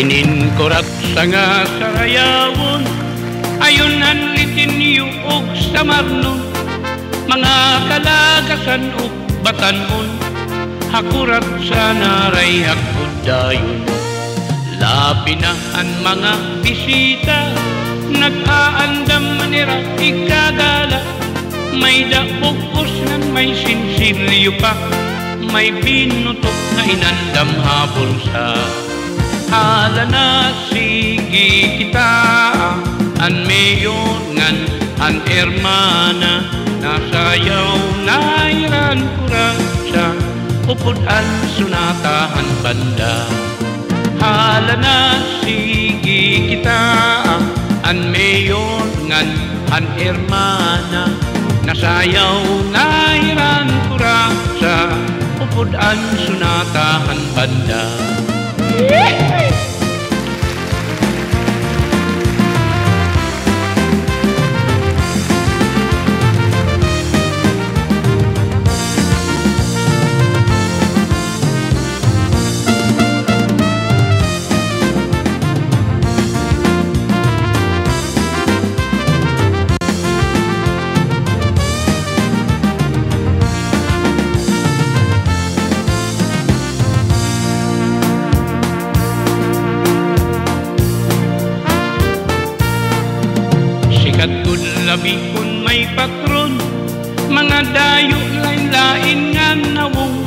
Ininkorat sa nga sarayawon, ayon hanlitin yuog sa marnon, mga kalagasan o batanon, hakurat sa naray hakod dayon. Labi na ang mga bisita, nag-aandam manira ikagala, may daupos nan may sinsilyo pa, may pinutok na inandam habol sa hala na sige kita, an mayon ngan an hermana, nasayaw na iran kura sa upod an sunatahan banda. Hala na sige kita, an mayon ngan an hermana, nasayaw na iran kura sa upod an sunatahan banda. Labi kun may patron, mga dayo lain-lain nga nawong,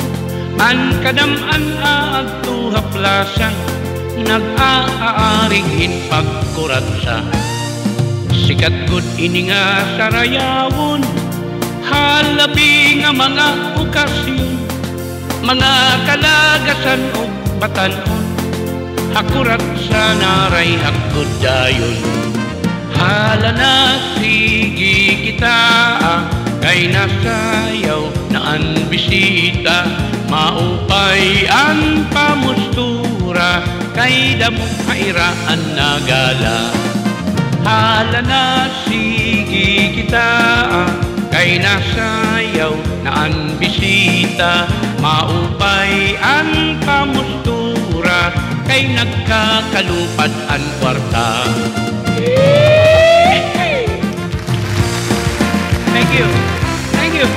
an kadam-an aagto haplasa, nag-aarigin pagkuratsa. Sikat gud ini nga sarayawon, halabi nga mga okasyon, mga kalagasan o batanon, hakurat sa naray hakod dayon. Hala na sige kita, kay nasayaw na an bisita, maupay ang pamustura, kay damong kairaan na gala. Hala na sige kita, kay nasayaw na an bisita, maupay ang pamustura, kay nagkakalupad ang kwarta. Thank you. Thank you.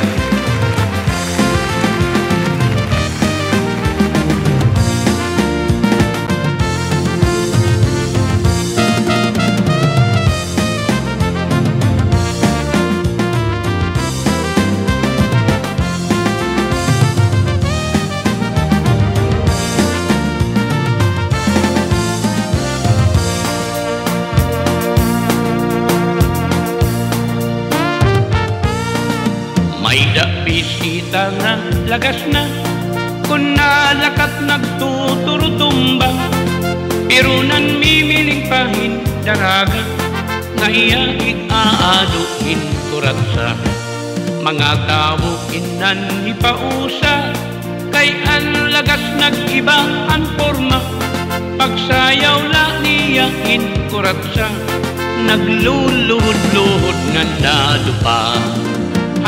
May bisita nga lagas na, kung nalakat nagtuturutumba, pero nan mimiling pahin daraga, nga iya ig-aaduin kuratsa. Mga tao inan ipausa, kay an lagas nag-iba ang forma, pagsayaw la niya in kuratsa, nagluluhod-luhod nga nadupa.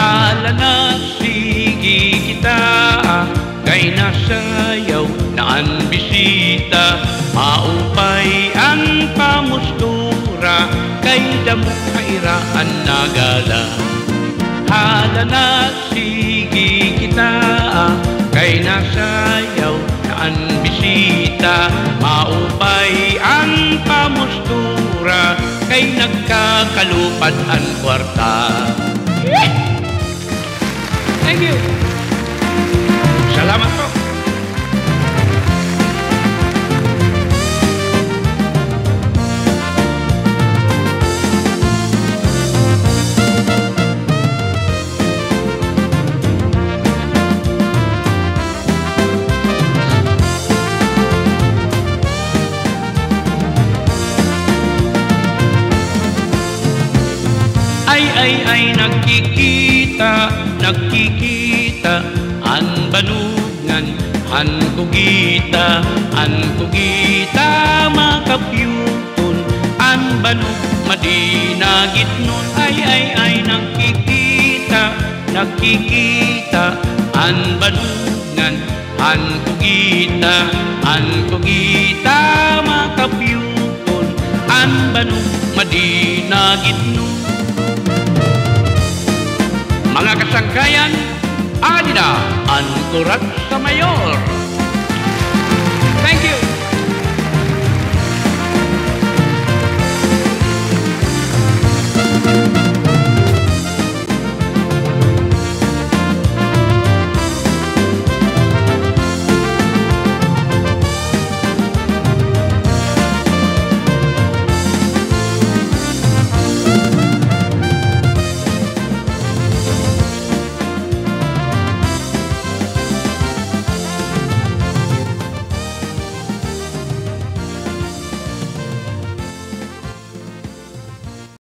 Hala na sige kita, kay nasayaw na ang bisita, maupay ang pamustura, kay damok kairaan na gala. Hala na sige kita, kay nasayaw na ang bisita, maupay ang pamustura, kay nagkakalupad ang kwarta. Thank you. Salamat po. Ay nagkikita, nagkikita, an banungan, an kugita, makapyuton, an banug madinagit nun. Ay nagkikita, nagkikita, an banungan, an kugita, makapyuton, an banug madinagitno. Mga kasangkayan, adida ang turat sa mayor.